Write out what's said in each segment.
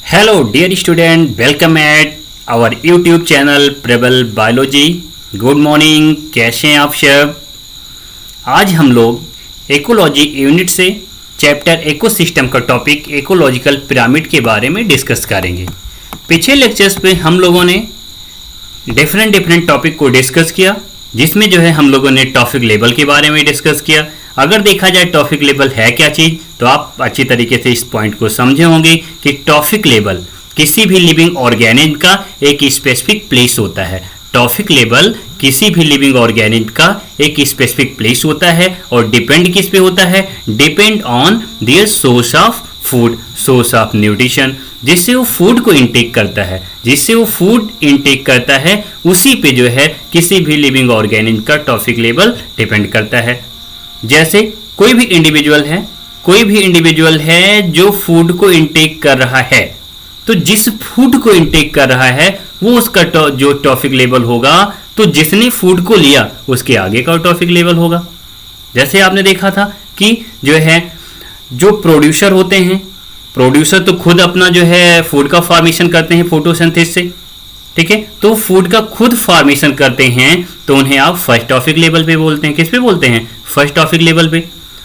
Hello dear student, welcome at our YouTube channel Prabal biology. Good morning, कैसे हैं आप सब। आज हम लोग इकोलॉजी यूनिट से चैप्टर इकोसिस्टम का टॉपिक इकोलॉजिकल पिरामिड के बारे में डिस्कस करेंगे। पिछले लेक्चर्स पे हम लोगों ने डिफरेंट टॉपिक को डिस्कस किया, जिसमें जो है हम लोगों ने टॉपिक लेवल के बारे में डिस्कस किया। अगर देखा जाए टॉपिक लेवल है क्या चीज़, तो आप अच्छी तरीके से इस पॉइंट को समझे होंगे कि टॉपिक लेवल किसी भी लिविंग ऑर्गेनिज्म का एक स्पेसिफिक प्लेस होता है। टॉपिक लेवल किसी भी लिविंग ऑर्गेनिज्म का एक स्पेसिफिक प्लेस होता है और डिपेंड किस पे होता है, depend on their source of food, source of nutrition, जिससे वो फूड को इनटेक करता है, जिससे वो फूड इनटेक करता है, उसी पे जो है किसी भी लिविंग ऑर्गेनिज्म का टॉपिक लेवल डिपेंड करता है। जैसे कोई भी इंडिविजुअल है जो फूड को इनटेक कर रहा है, तो जिस फूड को इनटेक कर रहा है वो उसका जो टॉपिक लेवल होगा, तो जिसने फूड को लिया उसके आगे का टॉपिक लेवल होगा। जैसे आपने देखा था कि जो प्रोड्यूसर होते हैं, प्रोड्यूसर तो खुद अपना जो है फूड का फॉर्मेशन करते हैं फोटोसिंथेसिस से, ठीक है। तो फूड का खुद फॉर्मेशन करते हैं तो उन्हें आप फर्स्ट टॉपिक लेवल पे बोलते हैं। किस पे बोलते हैं? फर्स्ट टॉपिक लेवल पे।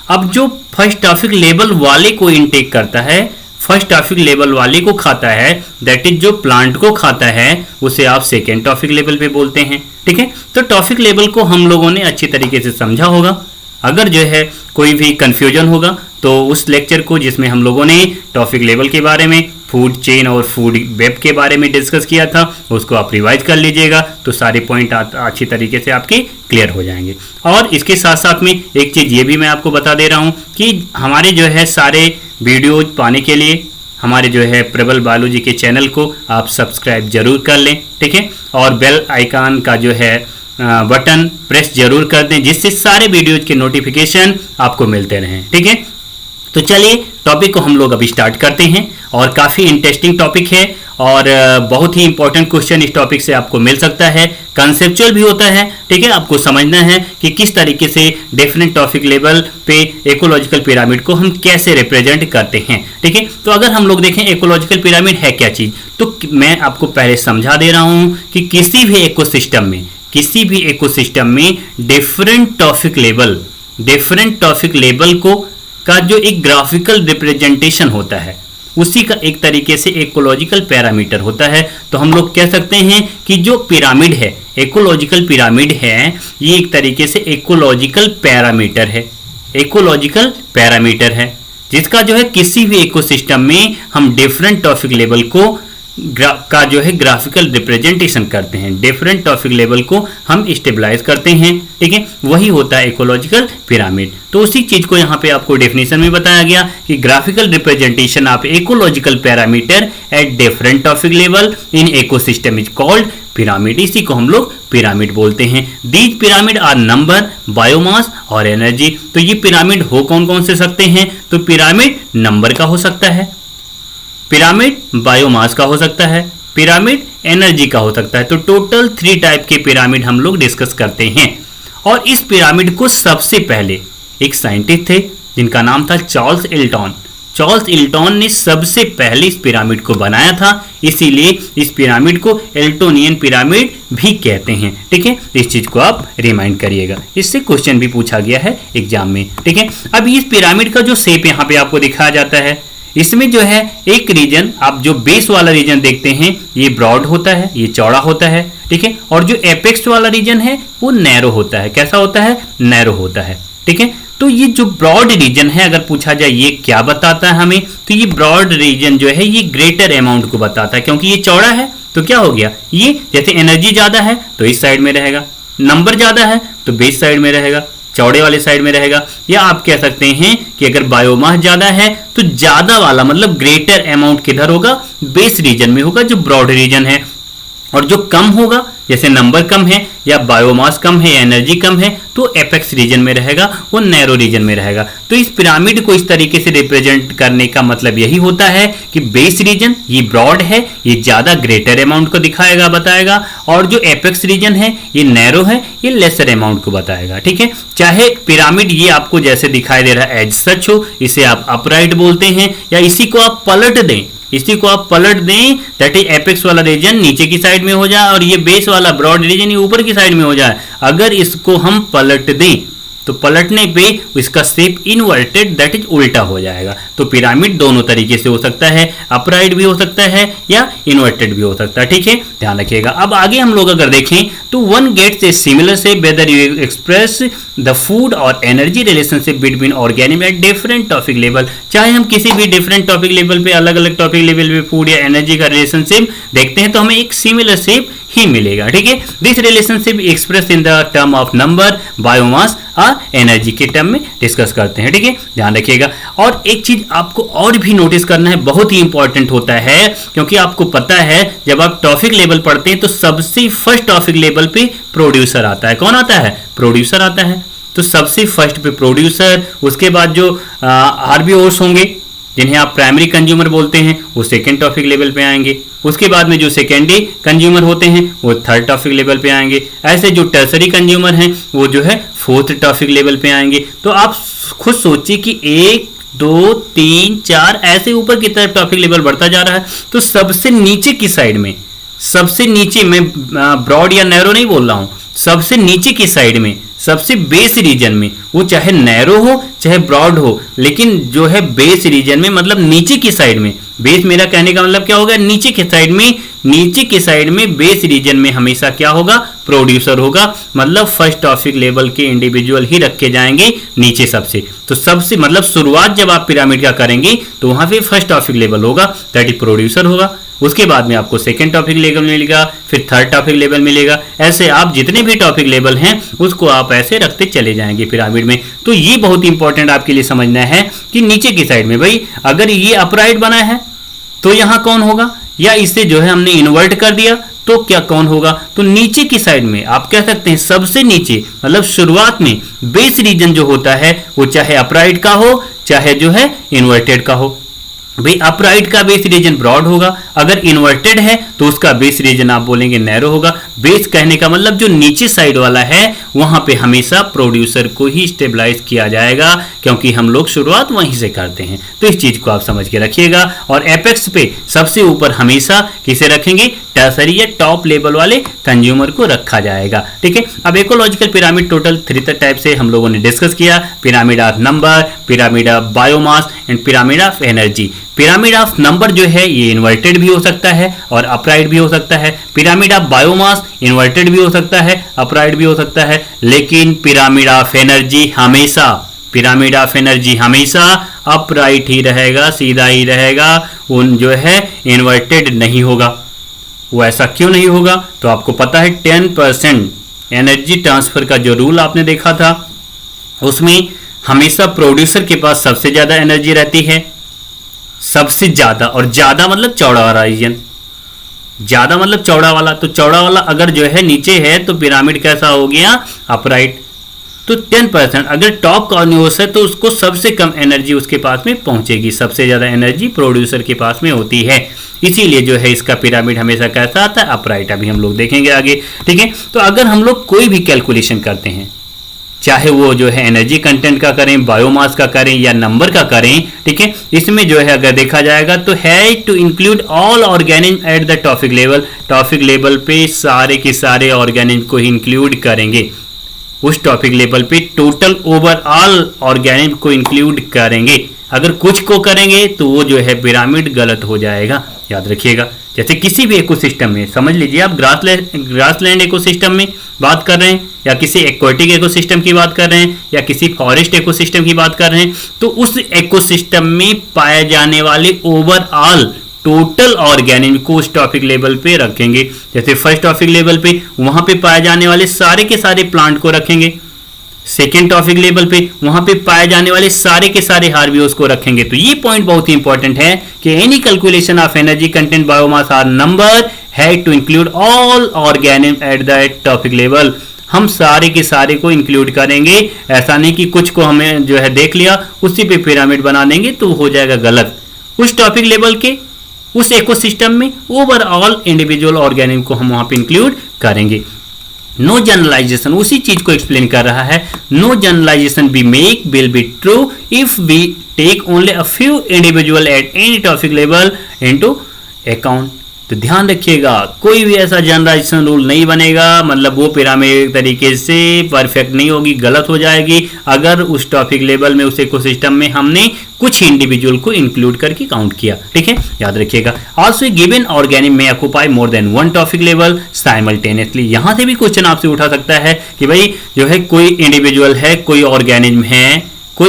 अब जो फर्स्ट टॉपिक लेवल वाले को इनटेक करता है, फर्स्ट टॉपिक लेवल वाले को खाता है, दैट इज जो प्लांट को खाता है, उसे आप सेकेंड टॉपिक लेवल पे बोलते हैं, ठीक है। तो टॉपिक लेवल को हम लोगों ने अच्छी तरीके से समझा होगा। अगर जो है कोई भी कंफ्यूजन होगा तो उस लेक्चर को, जिसमें हम लोगों ने टॉपिक लेवल के बारे में, फूड चेन और फूड वेब के बारे में डिस्कस किया था, उसको आप रिवाइज कर लीजिएगा, तो सारे पॉइंट अच्छी तरीके से आपके क्लियर हो जाएंगे। और इसके साथ साथ में एक चीज़ ये भी मैं आपको बता दे रहा हूँ कि हमारे जो है सारे वीडियोज पाने के लिए हमारे जो है प्रबल बायोलॉजी के चैनल को आप सब्सक्राइब जरूर कर लें, ठीक है। और बेल आइकन का जो है बटन प्रेस जरूर कर दें, जिससे सारे वीडियोज के नोटिफिकेशन आपको मिलते रहें, ठीक है। तो चलिए टॉपिक को हम लोग अभी स्टार्ट करते हैं, और काफ़ी इंटरेस्टिंग टॉपिक है और बहुत ही इंपॉर्टेंट क्वेश्चन इस टॉपिक से आपको मिल सकता है। कंसेप्चुअल भी होता है, ठीक है। आपको समझना है कि किस तरीके से डिफरेंट टॉपिक लेवल पे इकोलॉजिकल पिरामिड को हम कैसे रिप्रेजेंट करते हैं, ठीक है। तो अगर हम लोग देखें इकोलॉजिकल पिरामिड है क्या चीज़, तो मैं आपको पहले समझा दे रहा हूँ कि किसी भी इकोसिस्टम में डिफरेंट टॉपिक लेवल को का जो एक ग्राफिकल रिप्रेजेंटेशन होता है, उसी का एक तरीके से इकोलॉजिकल पैरामीटर होता है। तो हम लोग कह सकते हैं कि जो पिरामिड है, इकोलॉजिकल पिरामिड है, ये एक तरीके से इकोलॉजिकल पैरामीटर है, जिसका जो है किसी भी इकोसिस्टम में हम डिफरेंट टॉपिक लेवल को का जो है ग्राफिकल रिप्रेजेंटेशन करते हैं, डिफरेंट टॉपिक लेवल को हम स्टेबलाइज करते हैं, ठीक है। वही होता है इकोलॉजिकल पिरामिड। तो उसी चीज को यहाँ पे आपको डेफिनेशन में बताया गया कि graphical representation of ecological parameter at different topic level in ecosystem is called pyramid. इसी को हम लोग पिरामिड बोलते हैं। These pyramid are number, biomass और एनर्जी। तो ये पिरामिड हो कौन कौन से सकते हैं? तो पिरामिड नंबर का हो सकता है, पिरामिड बायोमास का हो सकता है, पिरामिड एनर्जी का हो सकता है। तो टोटल 3 टाइप के पिरामिड हम लोग डिस्कस करते हैं। और इस पिरामिड को सबसे पहले एक साइंटिस्ट थे जिनका नाम था चार्ल्स इल्टन ने सबसे पहले इस पिरामिड को बनाया था, इसीलिए इस पिरामिड को एल्टोनियन पिरामिड भी कहते हैं, ठीक है। इस चीज को आप रिमाइंड करिएगा, इससे क्वेश्चन भी पूछा गया है एग्जाम में, ठीक है। अब इस पिरामिड का जो शेप यहाँ पे आपको दिखाया जाता है, इसमें जो है एक रीजन, आप जो बेस वाला रीजन देखते हैं, ये ब्रॉड होता है, ये चौड़ा होता है, ठीक है। और जो एपेक्स वाला रीजन है वो नैरो होता है। कैसा होता है? नैरो होता है, ठीक है। तो ये जो ब्रॉड रीजन है, अगर पूछा जाए ये क्या बताता है हमें, तो ये ब्रॉड रीजन जो है ये ग्रेटर अमाउंट को बताता है, क्योंकि ये चौड़ा है। तो क्या हो गया, ये जैसे एनर्जी ज्यादा है तो इस साइड में रहेगा, नंबर ज्यादा है तो बेस साइड में रहेगा, चौड़े वाले साइड में रहेगा। या आप कह सकते हैं कि अगर बायोमास ज्यादा है तो ज्यादा वाला मतलब ग्रेटर अमाउंट किधर होगा? बेस रीजन में होगा, जो ब्रॉड रीजन है। और जो कम होगा जैसे नंबर कम है या बायोमास कम है या एनर्जी कम है तो एपेक्स रीजन में रहेगा, वो नैरो रीजन में रहेगा। तो इस पिरामिड को इस तरीके से रिप्रेजेंट करने का मतलब यही होता है कि बेस रीजन ये ब्रॉड है, ये ज्यादा ग्रेटर अमाउंट को दिखाएगा, बताएगा, और जो एपेक्स रीजन है ये नैरो है, ये लेसर अमाउंट को बताएगा। ठीक है, चाहे पिरामिड ये आपको जैसे दिखाई दे रहा है एज सच हो, इसे आप अपराइट बोलते हैं, या इसी को आप पलट दें, दैट इज एपेक्स वाला रीजन नीचे की साइड में हो जाए और ये बेस वाला ब्रॉड रीजन ये ऊपर की साइड में हो जाए। अगर इसको हम पलट दें तो पलटने पे इसका शेप इनवर्टेड, दैट इज उल्टा हो जाएगा। तो पिरामिड दोनों तरीके से हो सकता है, अपराइट भी हो सकता है या इनवर्टेड भी हो सकता है। ठीक है, ध्यान रखिएगा। अब आगे हम लोग अगर देखें तो one gets a similar shape whether you express the food और energy relationship between organism at different topic level. चाहे हम किसी भी डिफरेंट टॉपिक लेवल पे, अलग अलग टॉपिक लेवल पे फूड या एनर्जी का रिलेशनशिप देखते हैं तो हमें एक सिमिलर शेप ही मिलेगा। ठीक है, this relationship express in the term of number, biomass और एनर्जी के टर्म में डिस्कस करते हैं। ठीक है, ध्यान रखिएगा। और एक चीज आपको और भी नोटिस करना है, बहुत ही इंपॉर्टेंट होता है, क्योंकि आपको पता है जब आप टॉपिक लेवल पढ़ते हैं तो सबसे फर्स्ट टॉपिक लेवल पे प्रोड्यूसर आता है। कौन आता है? प्रोड्यूसर आता है। तो सबसे फर्स्ट पे प्रोड्यूसर, उसके बाद जो आरबीओस होंगे जिन्हें आप प्राइमरी कंज्यूमर बोलते हैं वो सेकेंड टॉपिक लेवल पे आएंगे। उसके बाद में जो सेकेंडरी कंज्यूमर होते हैं वो थर्ड टॉपिक लेवल पे आएंगे। ऐसे जो टर्सरी कंज्यूमर हैं वो जो है फोर्थ टॉपिक लेवल पे आएंगे। तो आप खुद सोचिए कि 1 2 3 4 ऐसे ऊपर की तरफ टॉपिक लेवल बढ़ता जा रहा है। तो सबसे नीचे की साइड में, सबसे नीचे, मैं ब्रॉड या नैरो नहीं बोल रहा हूं, सबसे नीचे की साइड में, सबसे बेस रीजन में, वो चाहे नैरो हो चाहे ब्रॉड हो, लेकिन जो है बेस रीजन में मतलब नीचे की साइड में, बेस मेरा कहने का मतलब क्या होगा, नीचे की साइड में, नीचे की साइड में बेस रीजन में हमेशा क्या होगा, प्रोड्यूसर होगा। मतलब फर्स्ट टॉपिक लेवल के इंडिविजुअल ही रखे जाएंगे नीचे सबसे। तो सबसे मतलब शुरुआत जब आप पिरामिड का करेंगे तो वहां पे फर्स्ट टॉपिक लेवल होगा, दैट इज प्रोड्यूसर होगा। उसके बाद में आपको सेकंड टॉपिक लेवल मिलेगा, फिर थर्ड टॉपिक लेवल मिलेगा। ऐसे आप जितने भी टॉपिक लेवल हैं उसको आप ऐसे रखते चले जाएंगे पिरामिड में। तो ये बहुत इंपॉर्टेंट आपके लिए समझना है कि नीचे की साइड में भाई अगर ये अपराइट बना है तो यहां कौन होगा, या इसे जो है हमने इन्वर्ट कर दिया तो क्या कौन होगा। तो नीचे की साइड में आप कह सकते हैं सबसे नीचे, मतलब शुरुआत में बेस रीजन जो होता है वो चाहे अपराइट का हो चाहे जो है इन्वर्टेड का हो। भाई अपराइट का बेस रीजन ब्रॉड होगा, अगर इन्वर्टेड है तो उसका बेस रीजन आप बोलेंगे नैरो होगा। बेस कहने का मतलब जो नीचे साइड वाला है वहां पे हमेशा प्रोड्यूसर को ही स्टेबलाइज किया जाएगा, क्योंकि हम लोग शुरुआत वहीं से करते हैं। तो इस चीज को आप समझ के रखिएगा। और एपेक्स पे सबसे ऊपर हमेशा किसे रखेंगे, टर्सरी या टॉप लेवल वाले कंज्यूमर को रखा जाएगा। ठीक है, अब इकोलॉजिकल पिरामिड टोटल 3 टाइप से हम लोगों ने डिस्कस किया, pyramid of number, pyramid of biomass and pyramid of energy. Pyramid of number जो है ये इन्वर्टेड भी हो सकता है और अपराइट भी हो सकता है। पिरामिड ऑफ बायोमास इन्वर्टेड भी हो सकता है, अपराइट भी हो सकता है, लेकिन पिरामिड ऑफ एनर्जी हमेशा, पिरामिड ऑफ एनर्जी हमेशा अपराइट ही रहेगा, सीधा ही रहेगा, उन जो है इन्वर्टेड नहीं होगा। वो ऐसा क्यों नहीं होगा, तो आपको पता है 10% एनर्जी ट्रांसफर का जो रूल आपने देखा था उसमें हमेशा प्रोड्यूसर के पास सबसे ज्यादा एनर्जी रहती है, सबसे ज्यादा, और ज्यादा मतलब चौड़ा वाला रीजन, ज्यादा मतलब चौड़ा वाला। तो चौड़ा वाला अगर जो है नीचे है तो पिरामिड कैसा हो गया, अपराइट। तो 10% अगर टॉप कॉर्नियोस है तो उसको सबसे कम एनर्जी उसके पास में पहुंचेगी, सबसे ज्यादा एनर्जी प्रोड्यूसर के पास में होती है, इसीलिए जो है इसका पिरामिड हमेशा कैसा आता है, अपराइट। अभी हम लोग देखेंगे आगे। ठीक है, तो अगर हम लोग कोई भी कैलकुलेशन करते हैं, चाहे वो जो है एनर्जी कंटेंट का करें, बायोमास का करें या नंबर का करें, ठीक है, इसमें जो है अगर देखा जाएगा तो है to include all organism at the topic level. Topic level पे सारे के सारे ऑर्गेनिज्म को इंक्लूड करेंगे, उस टॉपिक लेवल पे टोटल ओवरऑल ऑर्गेनिज्म को इंक्लूड करेंगे। अगर कुछ को करेंगे तो वो जो है पिरामिड गलत हो जाएगा, याद रखिएगा। जैसे किसी भी इकोसिस्टम में समझ लीजिए आप ग्रासलैंड इकोसिस्टम में बात कर रहे हैं, या किसी एक्वाटिक इकोसिस्टम की बात कर रहे हैं, या किसी फॉरेस्ट इकोसिस्टम की बात कर रहे हैं, तो उस इकोसिस्टम में पाए जाने वाले ओवरऑल टोटल ऑर्गेनिज्म को उस टॉपिक लेवल पे रखेंगे। जैसे फर्स्ट टॉपिक लेवल पे वहां पे पाए जाने वाले सारे के सारे प्लांट को रखेंगे, सेकेंड टॉपिक लेवल पे वहां पे पाए जाने वाले सारे के सारे हार्बियोस को रखेंगे। तो ये पॉइंट बहुत ही इंपॉर्टेंट है कि any calculation of energy content, biomass और number had to include all organism at the topic level. हम सारे के सारे को इंक्लूड करेंगे, ऐसा नहीं कि कुछ को हमें जो है देख लिया उसी पे पिरामिड बना देंगे तो हो जाएगा गलत। उस टॉपिक लेवल के उस इकोसिस्टम में ओवरऑल इंडिविजुअल ऑर्गेनिज्म को हम वहां पे इंक्लूड करेंगे। नो जनरलाइजेशन उसी चीज को एक्सप्लेन कर रहा है। No generalization we make will be true if we take only a few individual at any topic level into account. तो ध्यान रखिएगा कोई भी ऐसा जनरलाइजेशन रूल नहीं बनेगा, मतलब वो पिरामिड तरीके से परफेक्ट नहीं होगी, गलत हो जाएगी अगर उस टॉपिक लेवल में उस इकोसिस्टम में हमने कुछ इंडिविजुअल को इंक्लूड करके काउंट किया। ठीक है, याद रखिएगा। आल्सो गिवन ऑर्गेनिज्म में occupy more than one topic level simultaneously. यहां से भी क्वेश्चन आपसे उठा सकता है कि भाई जो है कोई इंडिविजुअल है, कोई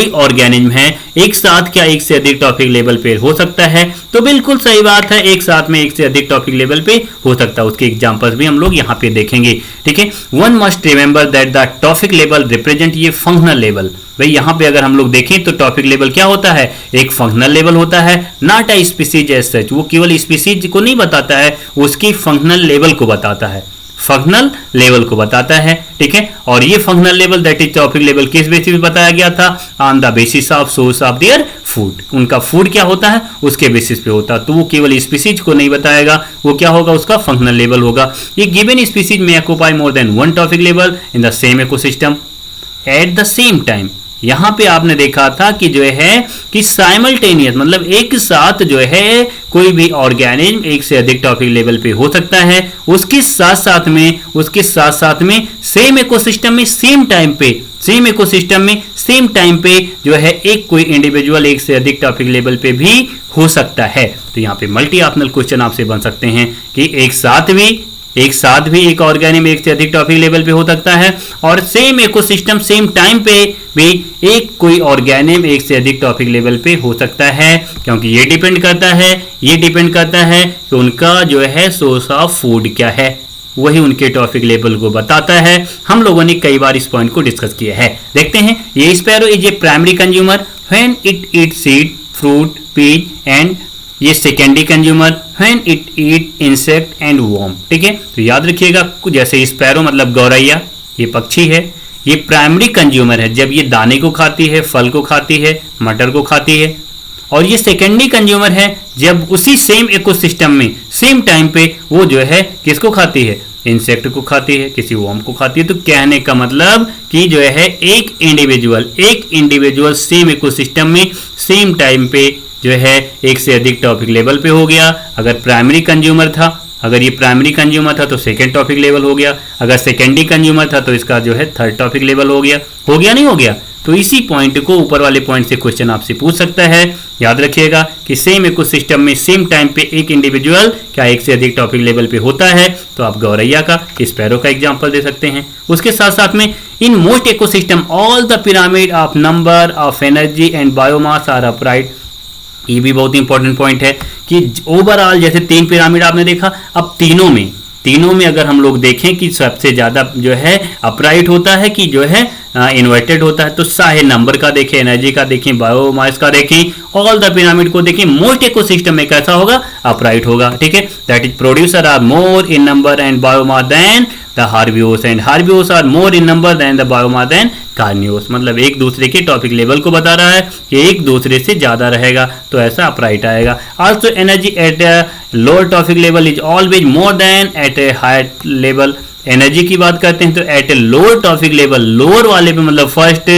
ऑर्गेनिज्म है, एक साथ क्या एक से अधिक टॉपिक लेवल पे हो सकता है? तो बिल्कुल सही बात है, एक साथ में एक से अधिक टॉपिक लेवल पे हो सकता है। उसके एग्जांपल्स भी हम लोग यहाँ पे देखेंगे। ठीक है, one must remember that the topic level represent ये फंक्शनल लेवल। भाई यहाँ पे अगर हम लोग देखें तो टॉपिक लेवल क्या होता है? एक फंक्शनल लेवल होता है, not a species as such. वो केवल स्पीसीज को नहीं बताता है, उसकी फंक्शनल लेवल को बताता है, फंक्शनल लेवल को बताता है। ठीक है, और ये functional level that is topic level किस बेसिस पे बताया गया था? On the basis of source of their food. उनका फूड क्या होता है उसके बेसिस पे होता है। तो वो केवल स्पीसीज को नहीं बताएगा, वो क्या होगा? उसका फंक्शनल लेवल होगा। ये गिवन स्पीसीज में occupy more than one topic level in the same ecosystem at the same time. यहां पे आपने देखा था कि जो है कि साइमल्टेनियस मतलब एक साथ जो है कोई भी ऑर्गेनिज्म एक से अधिक टॉपिक लेवल पे हो सकता है, उसके साथ साथ में सेम इकोसिस्टम में सेम टाइम पे जो है एक कोई इंडिविजुअल एक से अधिक टॉपिक लेवल पे भी हो सकता है। तो यहाँ पे मल्टी ऑप्शनल क्वेश्चन आपसे बन सकते हैं कि एक साथ भी एक ऑर्गेनिज्म एक से अधिक टॉपिक लेवल पे हो सकता है, और सेम इकोसिस्टम सेम टाइम पे भी एक कोई ऑर्गेनिज्म एक से अधिक टॉपिक लेवल पे हो सकता है, क्योंकि ये डिपेंड करता है कि उनका जो है सोर्स ऑफ फूड क्या है, वही उनके टॉपिक लेवल को बताता है। हम लोगों ने कई बार इस पॉइंट को डिस्कस किया है। देखते हैं, ये sparrow is a primary consumer when it eat seed, fruit, peas and ये secondary consumer when it eat insect and worm. ठीक है, तो याद रखिएगा जैसे स्पैरो मतलब गौरैया, ये पक्षी है, ये प्राइमरी कंज्यूमर है जब ये दाने को खाती है, फल को खाती है, मटर को खाती है, और ये सेकेंडरी कंज्यूमर है जब उसी सेम इकोसिस्टम में सेम टाइम पे वो जो है किसको खाती है? इंसेक्ट को खाती है, किसी वर्म को खाती है। तो कहने का मतलब कि जो है एक इंडिविजुअल सेम इकोसिस्टम में सेम टाइम पे जो है एक से अधिक टॉपिक लेवल पे हो गया। अगर ये प्राइमरी कंज्यूमर था तो सेकेंड टॉपिक लेवल हो गया, अगर सेकेंडरी कंज्यूमर था तो इसका जो है थर्ड टॉपिक लेवल हो गया नहीं हो गया? तो इसी पॉइंट को ऊपर वाले पॉइंट से क्वेश्चन आपसे पूछ सकता है। याद रखिएगा कि सेम इकोसिस्टम में सेम टाइम पे एक इंडिविजुअल क्या एक से अधिक टॉपिक लेवल पे होता है, तो आप गौरैया का, स्पैरो का एग्जांपल दे सकते हैं। उसके साथ साथ में in most ecosystem all the pyramid of number of energy and biomass are upright. ये भी बहुत इंपॉर्टेंट पॉइंट है कि ओवरऑल जैसे 3 पिरामिड आपने देखा, अब तीनों में अगर हम लोग देखें कि सबसे ज्यादा जो है अपराइट होता है कि जो है इन्वर्टेड होता है, तो चाहे नंबर का देखें, एनर्जी का देखें, बायोमास का देखें, ऑल द पिरामिड को देखें, मोस्ट इकोसिस्टम में कैसा होगा? अपराइट होगा। ठीक है, that is producer are more in number and biomass than the herbivores and herbivores are more in number than the biomass than carnivores. मतलब एक दूसरे के टॉपिक लेवल को बता रहा है कि एक दूसरे से ज्यादा रहेगा, तो ऐसा अपराइट आएगा। Also energy at lower topic level is always more than at a higher level. Energy की बात करते हैं तो at a lower topic level, lower वाले पे मतलब फर्स्ट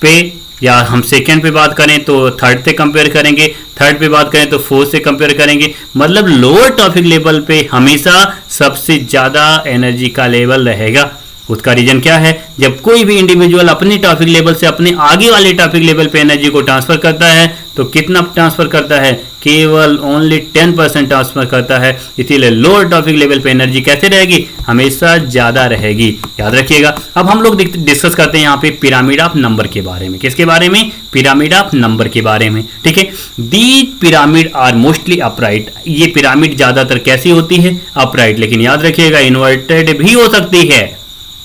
पे, या हम सेकेंड पे बात करें तो थर्ड से कंपेयर करेंगे, थर्ड पे बात करें तो फोर्थ से कंपेयर करेंगे। मतलब लोअर टॉपिक लेवल पे हमेशा सबसे ज्यादा एनर्जी का लेवल रहेगा। उसका रीजन क्या है? जब कोई भी इंडिविजुअल अपने टॉपिक लेवल से अपने आगे वाले टॉपिक लेवल पे एनर्जी को ट्रांसफर करता है, तो कितना ट्रांसफर करता है? केवल ओनली 10% ट्रांसफर करता है। इसीलिए लोअर टॉपिक लेवल पे एनर्जी कैसे रहेगी? हमेशा ज्यादा रहेगी। याद रखिएगा। अब हम लोग डिस्कस करते हैं यहाँ पे पिरामिड ऑफ नंबर के बारे में। किसके बारे में? पिरामिड ऑफ नंबर के बारे में। ठीक है, these pyramid are mostly upright. ये पिरामिड ज्यादातर कैसी होती है? अपराइट। लेकिन याद रखिएगा इन्वर्टेड भी हो सकती है।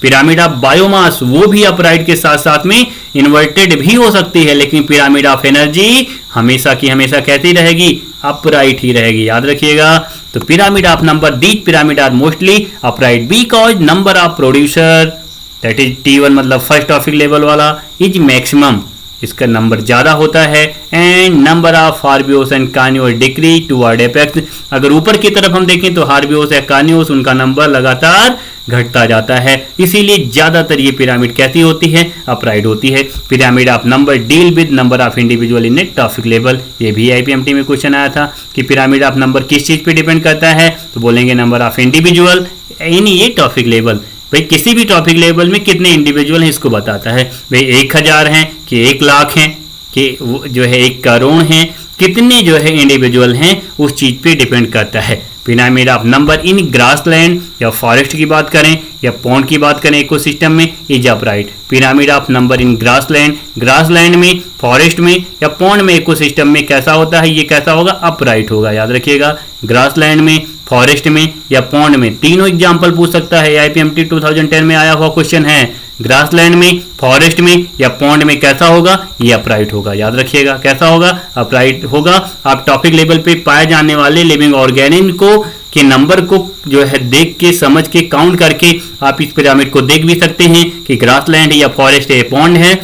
पिरामिड ऑफ बायोमास वो भी अपराइट के साथ साथ में इन्वर्टेड भी हो सकती है, लेकिन पिरामिड ऑफ एनर्जी हमेशा की हमेशा कैसी रहेगी? अपराइट ही रहेगी, याद रखिएगा। तो pyramid of number, these pyramid are mostly upright because number of producer that is T1 मतलब फर्स्ट टॉपिक लेवल वाला इज मैक्सिमम, इसका नंबर ज़्यादा होता है, and number of herbivores and carnivores decrease toward apex. अगर ऊपर की तरफ हम देखें तो हार्बियोस या कार्नियोस उनका नंबर लगातार घटता जाता है, इसीलिए ज़्यादातर ये पिरामिड कैसी होती है, अपराइट होती है। Pyramid of number deal with number of individual in A topic level, ये भी IPMT में क्वेश्चन आया था कि पिरामिड ऑफ नंबर किस चीज़ पे डिपेंड करता है, तो बोलेंगे नंबर ऑफ इंडिविजुअल इन ये टॉपिक लेवल। भाई किसी भी टॉपिक लेवल में कितने इंडिविजुअल हैं इसको बताता है, भाई 1000 हैं कि 1 लाख हैं कि जो है 1 करोड़ हैं, कितने जो है इंडिविजुअल हैं उस चीज़ पे डिपेंड करता है। Pyramid of number in grassland या फॉरेस्ट की बात करें या पॉन्ड की बात करें इकोसिस्टम में is upright. Pyramid of number in grassland, grassland में, फॉरेस्ट में या पॉन्ड में, इकोसिस्टम में कैसा होता है, ये कैसा होगा, अपराइट होगा, याद रखिएगा। ग्रासलैंड में, फॉरेस्ट में या पॉन्ड में, तीनों एग्जाम्पल पूछ सकता है, IPMT 2010 में आया हुआ क्वेश्चन है। ग्रासलैंड में, फॉरेस्ट में या पॉन्ड में कैसा होगा, ये अपराइट होगा, याद रखिएगा, कैसा होगा, अपराइट होगा। आप टॉपिक लेवल पे पाए जाने वाले लिविंग ऑर्गेनिज्म को के नंबर को जो है देख के, समझ के, काउंट करके आप इस पिरामिड को देख भी सकते हैं कि ग्रासलैंड या फॉरेस्ट या पॉन्ड है,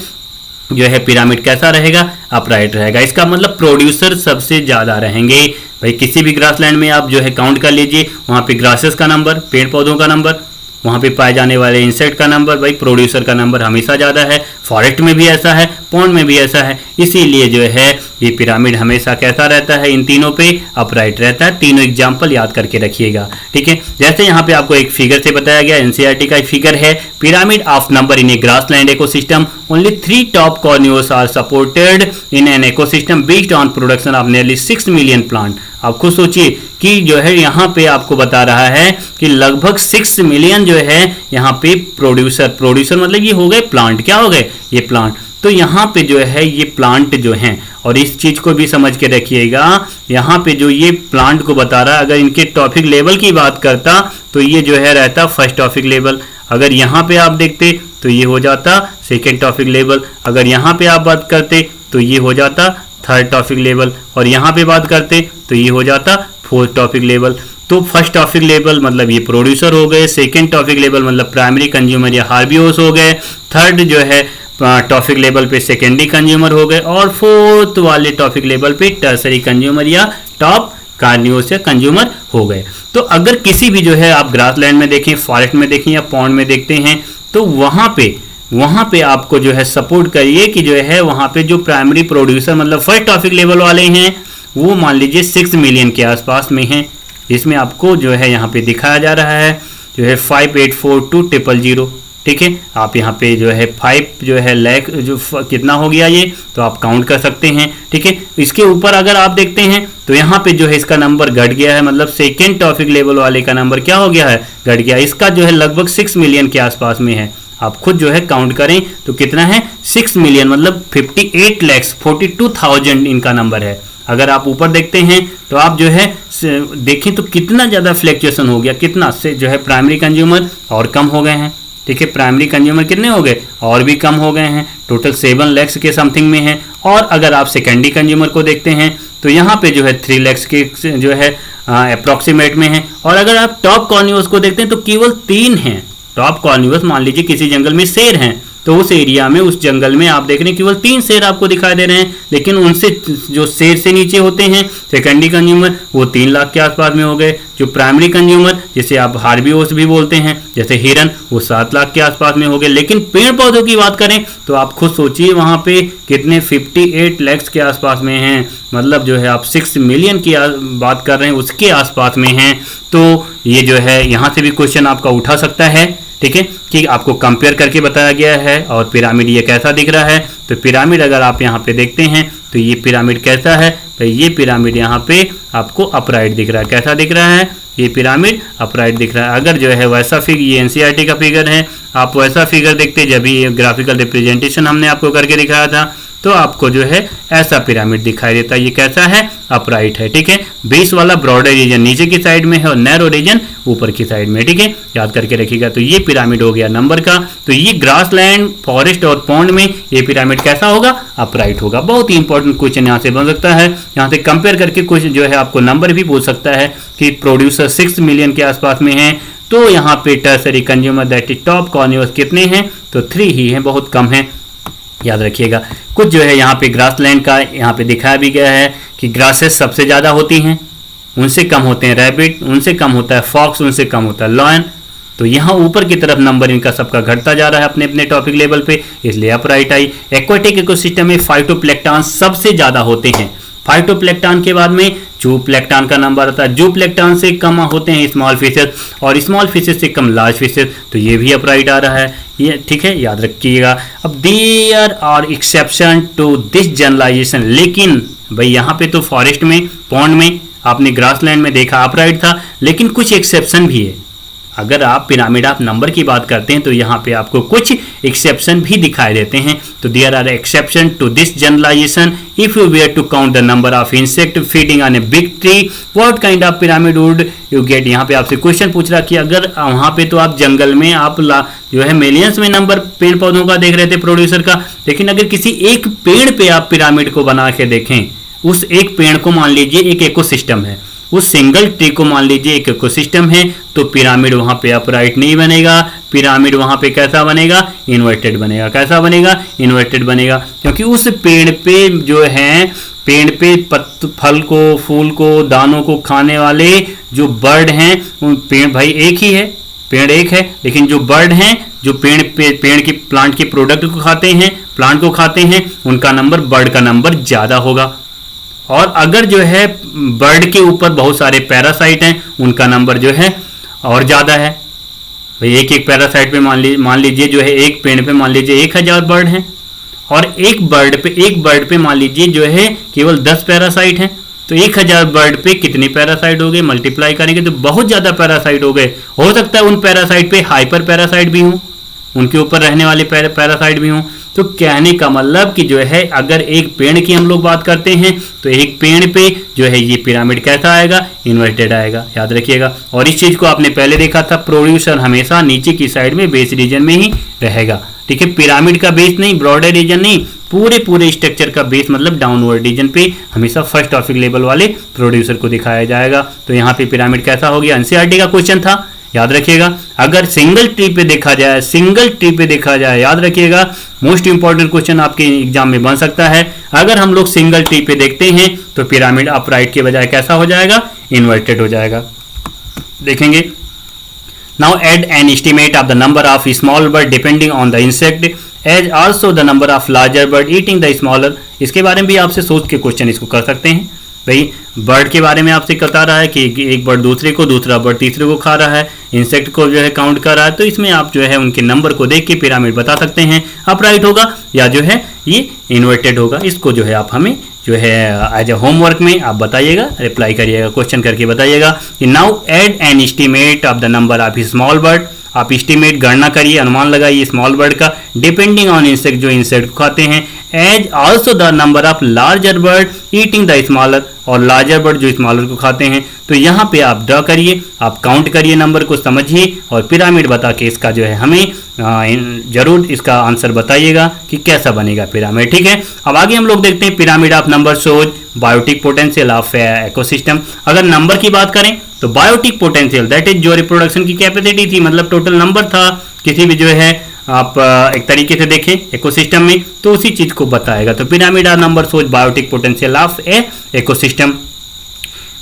जो है पिरामिड कैसा रहेगा, अपराइट रहेगा। इसका मतलब प्रोड्यूसर सबसे ज़्यादा रहेंगे। भाई किसी भी ग्रासलैंड में आप जो है काउंट कर लीजिए, वहाँ पे ग्रासेस का नंबर, पेड़ पौधों का नंबर, वहाँ पे पाए जाने वाले इंसेक्ट का नंबर, भाई प्रोड्यूसर का नंबर हमेशा ज़्यादा है। फॉरेस्ट में भी ऐसा है, पॉन्ड में भी ऐसा है, इसीलिए जो है ये पिरामिड हमेशा कैसा रहता है, इन तीनों पे अपराइट रहता है। तीनों एग्जाम्पल याद करके रखिएगा, ठीक है। जैसे यहाँ पे आपको एक फिगर से बताया गया, NCERT का एक फिगर है, pyramid of number in a grassland ecosystem, only 3 top carnivores are supported in an ecosystem based on production of nearly 6 million plant. आप खुद सोचिए कि जो है यहाँ पे आपको बता रहा है कि लगभग 6 मिलियन जो है यहाँ पे प्रोड्यूसर मतलब ये हो गए प्लांट, क्या हो गए, ये प्लांट। तो यहाँ पे जो है ये प्लांट जो हैं, और इस चीज को भी समझ के रखिएगा, यहाँ पे जो ये प्लांट को बता रहा है, अगर इनके टॉपिक लेवल की बात करता तो ये जो है रहता फर्स्ट टॉपिक लेवल, अगर यहाँ पे आप देखते तो ये हो जाता सेकेंड टॉपिक लेवल, अगर यहाँ पे आप बात करते तो ये हो जाता थर्ड टॉपिक लेवल, और यहाँ पे बात करते तो ये हो जाता फोर्थ टॉपिक लेवल। तो फर्स्ट टॉपिक लेवल मतलब ये प्रोड्यूसर हो गए, सेकेंड टॉपिक लेवल मतलब प्राइमरी कंज्यूमर या हार्बियोस हो गए, थर्ड जो है टॉपिक लेवल पे सेकेंडरी कंज्यूमर हो गए, और फोर्थ वाले टॉपिक लेवल पे टर्सरी कंज्यूमर या टॉप कार्नियोस या कंज्यूमर हो गए। तो अगर किसी भी जो है आप ग्रासलैंड में देखें, फॉरेस्ट में देखें या पॉन्ड में देखते हैं, तो वहाँ पे आपको जो है सपोर्ट करिए कि जो है वहाँ पे जो प्राइमरी प्रोड्यूसर मतलब फर्स्ट टॉपिक लेवल वाले हैं वो मान लीजिए 6 मिलियन के आसपास में हैं। इसमें आपको जो है यहाँ पे दिखाया जा रहा है जो है 5842,000, ठीक है। आप यहाँ पे जो है 5 जो है लाख जो कितना हो गया ये, तो आप काउंट कर सकते हैं, ठीक है। इसके ऊपर अगर आप देखते हैं तो यहाँ पे जो है इसका नंबर घट गया है, मतलब सेकेंड टॉपिक लेवल वाले का नंबर क्या हो गया है, घट गया। इसका जो है लगभग 6 मिलियन के आसपास में है। आप खुद जो है काउंट करें तो कितना है, 6 मिलियन मतलब 58,42,000 इनका नंबर है। अगर आप ऊपर देखते हैं तो आप जो है देखें तो कितना ज़्यादा फ्लैक्चुएशन हो गया, कितना से जो है प्राइमरी कंज्यूमर और कम हो गए हैं, ठीक है। प्राइमरी कंज्यूमर कितने हो गए, और भी कम हो गए हैं, टोटल 7 लाख के समथिंग में है। और अगर आप सेकेंडरी कंज्यूमर को देखते हैं तो यहाँ पे जो है 3 लाख के जो है अप्रॉक्सीमेट में है। और अगर आप टॉप कॉर्नियोस को देखते हैं तो केवल 3 हैं। टॉप कॉर्नियोस मान लीजिए किसी जंगल में शेर हैं, तो उस एरिया में उस जंगल में आप देख रहे हैं केवल 3 शेर आपको दिखाई दे रहे हैं, लेकिन उनसे जो शेर से नीचे होते हैं सेकेंडरी कंज्यूमर वो 3 लाख के आसपास में हो गए। जो प्राइमरी कंज्यूमर जिसे आप हार्बियोस भी बोलते हैं जैसे हिरन, वो 7 लाख के आसपास में हो गए। लेकिन पेड़ पौधों की बात करें तो आप खुद सोचिए वहाँ पे कितने 58 लाख के आसपास में हैं, मतलब जो है आप 6 मिलियन की बात कर रहे हैं उसके आसपास में हैं। तो ये जो है यहाँ से भी क्वेश्चन आपका उठा सकता है, ठीक है, कि आपको कंपेयर करके बताया गया है। और पिरामिड ये कैसा दिख रहा है, तो पिरामिड अगर आप यहाँ पे देखते हैं तो ये पिरामिड कैसा है, तो ये पिरामिड यहाँ पे आपको अपराइट दिख रहा है। कैसा दिख रहा है, ये पिरामिड अपराइट दिख रहा है। अगर जो है वैसा फिगर, ये NCERT का फिगर है, आप वैसा फिगर देखते जब ये ग्राफिकल रिप्रेजेंटेशन हमने आपको करके दिखाया था, तो आपको जो है ऐसा पिरामिड दिखाई देता है। ये कैसा है? अपराइट है, ठीक है। बेस वाला ब्रॉडर रीजन नीचे की साइड में है और नैरो रीजन ऊपर की साइड में, ठीक है, याद करके रखिएगा। तो ये पिरामिड हो गया नंबर का। तो ये ग्रासलैंड, फॉरेस्ट और पॉन्ड में ये पिरामिड कैसा होगा? अपराइट होगा। बहुत ही इंपॉर्टेंट क्वेश्चन यहाँ से बन सकता है। यहाँ से कंपेयर करके कुछ जो है आपको नंबर भी पूछ सकता है कि प्रोड्यूसर 6 मिलियन के आसपास में है, तो यहाँ पे tertiary consumer that is top carnivores कितने हैं? तो 3 ही हैं, बहुत कम है, याद रखिएगा। कुछ जो है यहाँ पे ग्रासलैंड का यहाँ पे दिखाया भी गया है कि ग्रासेस सबसे ज़्यादा होती हैं, उनसे कम होते हैं रैबिट, उनसे कम होता है फॉक्स, उनसे कम होता है लॉयन। तो यहाँ ऊपर की तरफ नंबर इनका सबका घटता जा रहा है अपने अपने टॉपिक लेवल पे, इसलिए अपराइट आई। एक्वाटिक इकोसिस्टम में फाइटोप्लैंक्टन सबसे ज़्यादा होते हैं। फाइटोप्लैंक्टन के बाद में जूप्लैंक्टन का नंबर आता है। जूप्लैंक्टन से कम होते हैं स्मॉल फिशेस और स्मॉल फिशेस से कम लार्ज फिशेस, तो ये भी अपराइट आ रहा है, ये ठीक है, याद रखिएगा। अब there are exception to this generalization, लेकिन भाई यहाँ पे तो फॉरेस्ट में, पॉन्ड में, आपने ग्रासलैंड में देखा अपराइट था, लेकिन कुछ एक्सेप्शन भी है। अगर आप पिरामिड ऑफ नंबर की बात करते हैं तो यहाँ पे आपको कुछ एक्सेप्शन भी दिखाई देते हैं। तो there are exception to this generalization if you were to count the number of insect feeding on a big tree what kind of pyramid would you get. यहाँ पे आपसे क्वेश्चन पूछ रहा कि अगर वहाँ पे तो आप जंगल में आप जो है मिलियंस में नंबर पेड़ पौधों का देख रहे थे प्रोड्यूसर का, लेकिन अगर किसी एक पेड़ पे आप पिरामिड को बना के देखें, उस एक पेड़ को मान लीजिए एक इकोसिस्टम है, उस सिंगल ट्री को मान लीजिए एक इकोसिस्टम है, तो पिरामिड वहां पे अपराइट नहीं बनेगा। पिरामिड वहां पे कैसा बनेगा? इन्वर्टेड बनेगा। कैसा बनेगा? इन्वर्टेड बनेगा, क्योंकि उस पेड़ पे जो है, पेड़ पे फल को, फूल को, दानों को खाने वाले जो बर्ड हैं, उन पेड़ भाई एक ही है, पेड़ एक है, लेकिन जो बर्ड हैं जो पेड़ की प्लांट के प्रोडक्ट को खाते हैं, प्लांट को खाते हैं, उनका नंबर, बर्ड का नंबर ज्यादा होगा। और अगर जो है बर्ड के ऊपर बहुत सारे पैरासाइट हैं, उनका नंबर जो है और ज़्यादा है। भाई एक एक पैरासाइट पे मान लीजिए जो है एक पेड़ पे मान लीजिए 1000 बर्ड हैं, और एक बर्ड पे मान लीजिए जो है केवल 10 पैरासाइट हैं, तो 1000 बर्ड पे कितने पैरासाइट हो गए? मल्टीप्लाई करेंगे तो बहुत ज़्यादा पैरासाइट हो गए। हो सकता है उन पैरासाइट पे हाइपर पैरासाइट भी हों, उनके ऊपर रहने वाले पैरासाइट भी हों। तो कहने का मतलब कि जो है अगर एक पेड़ की हम लोग बात करते हैं तो एक पेड़ पे जो है ये पिरामिड कैसा आएगा? इन्वर्टेड आएगा, याद रखिएगा। और इस चीज को आपने पहले देखा था, प्रोड्यूसर हमेशा नीचे की साइड में बेस रीजन में ही रहेगा, ठीक है। पिरामिड का बेस नहीं, ब्रॉडर रीजन नहीं, पूरे स्ट्रक्चर का बेस मतलब डाउनवर्ड रीजन पे हमेशा फर्स्ट टॉपिक लेवल वाले प्रोड्यूसर को दिखाया जाएगा। तो यहाँ पे पिरामिड कैसा हो गया? एनसीईआरटी का क्वेश्चन था, याद रखिएगा। अगर सिंगल ट्री पे देखा जाए, याद रखिएगा, मोस्ट इंपॉर्टेंट क्वेश्चन आपके एग्जाम में बन सकता है। अगर हम लोग सिंगल ट्री पे देखते हैं तो पिरामिड अपराइट के बजाय कैसा हो जाएगा? इन्वर्टेड हो जाएगा। देखेंगे, now add an estimate of the number of small bird depending on the insect as also the number of larger bird eating the smaller. इसके बारे में भी आपसे सोच के क्वेश्चन इसको कर सकते हैं। भाई बर्ड के बारे में आपसे बता रहा है कि एक बर्ड दूसरे को, दूसरा बर्ड तीसरे को खा रहा है, इंसेक्ट को जो है काउंट कर रहा है, तो इसमें आप जो है उनके नंबर को देख के पिरामिड बता सकते हैं अपराइट होगा या जो है ये इन्वर्टेड होगा। इसको जो है आप हमें जो है एज ए होमवर्क में आप बताइएगा, रिप्लाई करिएगा, क्वेश्चन करके बताइएगा कि now add an estimate of the number of small bird. आप एस्टिमेट गणना करिए, अनुमान लगाइए स्मॉल बर्ड का, डिपेंडिंग ऑन इंसेक्ट, जो इंसेक्ट को खाते हैं, as also the number of larger bird eating the smaller, और लार्जर बर्ड जो स्मॉलर को खाते हैं। तो यहाँ पे आप ड्रॉ करिए, आप काउंट करिए, नंबर को समझिए और पिरामिड बता के इसका जो है हमें जरूर इसका आंसर बताइएगा कि कैसा बनेगा पिरामिड, ठीक है। अब आगे हम लोग देखते हैं pyramid of number shows biotic potential of ecosystem. अगर नंबर की बात करें तो बायोटिक पोटेंशियल दैट इज जो रिप्रोडक्शन की कैपेसिटी थी, मतलब टोटल नंबर था किसी भी जो है आप एक तरीके से देखें इकोसिस्टम में, तो उसी चीज को बताएगा। तो pyramid of number shows biotic potential of a ecosystem.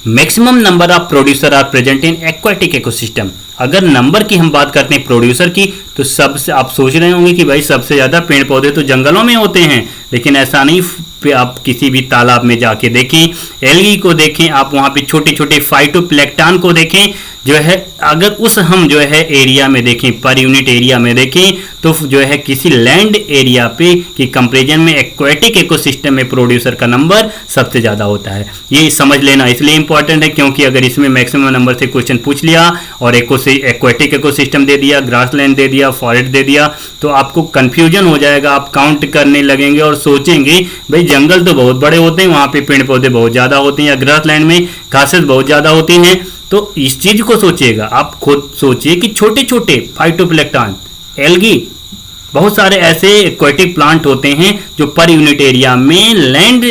Maximum number of producer are present in aquatic ecosystem. अगर नंबर की हम बात करते हैं प्रोड्यूसर की, तो सबसे आप सोच रहे होंगे कि भाई सबसे ज्यादा पेड़ पौधे तो जंगलों में होते हैं, लेकिन ऐसा नहीं, पे आप किसी भी तालाब में जाके देखें, एल्गी को देखें, आप वहाँ पे छोटे छोटे फाइटोप्लैंक्टन को देखें, जो है अगर उस हम जो है एरिया में देखें, पर यूनिट एरिया में देखें, तो जो है किसी लैंड एरिया पे की कंपेरिजन में एक्वेटिक इकोसिस्टम में प्रोड्यूसर का नंबर सबसे ज़्यादा होता है। ये समझ लेना इसलिए इंपॉर्टेंट है क्योंकि अगर इसमें मैक्सिमम नंबर से क्वेश्चन पूछ लिया और एक्वेटिक इकोसिस्टम दे दिया, ग्रासलैंड दे दिया, फॉरेस्ट दे दिया, तो आपको कंफ्यूजन हो जाएगा, आप काउंट करने लगेंगे और सोचेंगे भाई जंगल तो बहुत बड़े होते हैं, वहाँ पे पेड़ पौधे बहुत ज़्यादा होते हैं, या ग्रासलैंड में घासें बहुत ज़्यादा होती हैं। तो इस चीज को सोचिएगा, आप खुद सोचिए कि छोटे छोटे फाइटोप्लैंक्टन, एल्गी, बहुत सारे ऐसे एक्वेटिक प्लांट होते हैं जो पर यूनिट एरिया में लैंड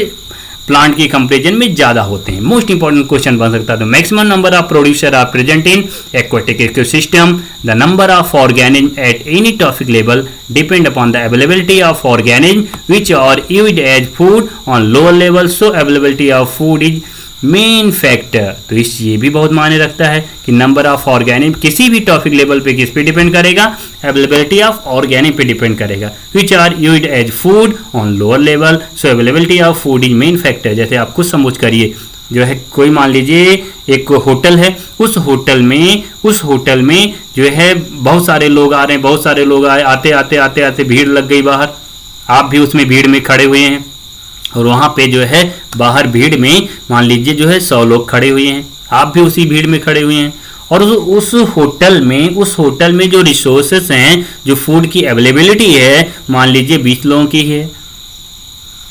प्लांट की कंपेरिजन में ज्यादा होते हैं। मोस्ट इंपॉर्टेंट क्वेश्चन बन सकता है। तो maximum number of producer are present in aquatic ecosystem, the number of organism at any trophic level depend upon the availability of organism which are used as food on lower level, so availability of food is main factor. तो इस ये भी बहुत मायने रखता है कि number of organic किसी भी टॉपिक लेवल पे किस पे डिपेंड करेगा, अवेलेबिलिटी ऑफ ऑर्गेनिक पे डिपेंड करेगा, which are used as food on lower level, so availability of food is main factor. जैसे आप कुछ समझ करिए, जो है कोई मान लीजिए एक होटल है, उस होटल में जो है बहुत सारे लोग आ रहे हैं, बहुत सारे लोग आते आते भीड़ लग गई बाहर, आप भी उसमें भीड़ में खड़े हुए हैं और वहाँ पे जो है बाहर भीड़ में मान लीजिए जो है 100 लोग खड़े हुए हैं, आप भी उसी भीड़ में खड़े हुए हैं, और उस होटल में जो रिसोर्सेस हैं, जो फूड की अवेलेबिलिटी है, मान लीजिए 20 लोगों की है,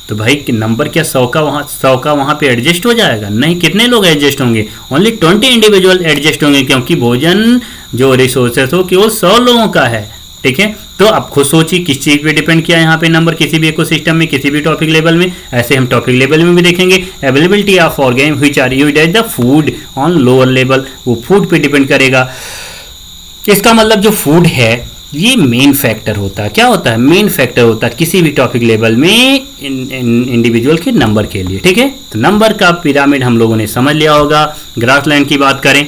तो भाई नंबर क्या 100 का वहाँ पे एडजस्ट हो जाएगा? नहीं, कितने लोग एडजस्ट होंगे? ओनली 20 इंडिविजुअल एडजस्ट होंगे, क्योंकि भोजन जो रिसोर्सेस हो केवल 100 लोगों का है। ठीक है, तो आप खुद सोचिए किस चीज पे डिपेंड किया है यहाँ पे नंबर, किसी भी इकोसिस्टम में, किसी भी टॉपिक लेवल में। ऐसे हम टॉपिक लेवल में भी देखेंगे, availability of organism which are used as the food on lower level, वो फूड पे डिपेंड करेगा। इसका मतलब जो फूड है ये मेन फैक्टर होता है। क्या होता है? मेन फैक्टर होता है किसी भी टॉपिक लेवल में इंडिविजुअल के नंबर के लिए। ठीक है, तो नंबर का पिरामिड हम लोगों ने समझ लिया होगा। ग्रासलैंड की बात करें,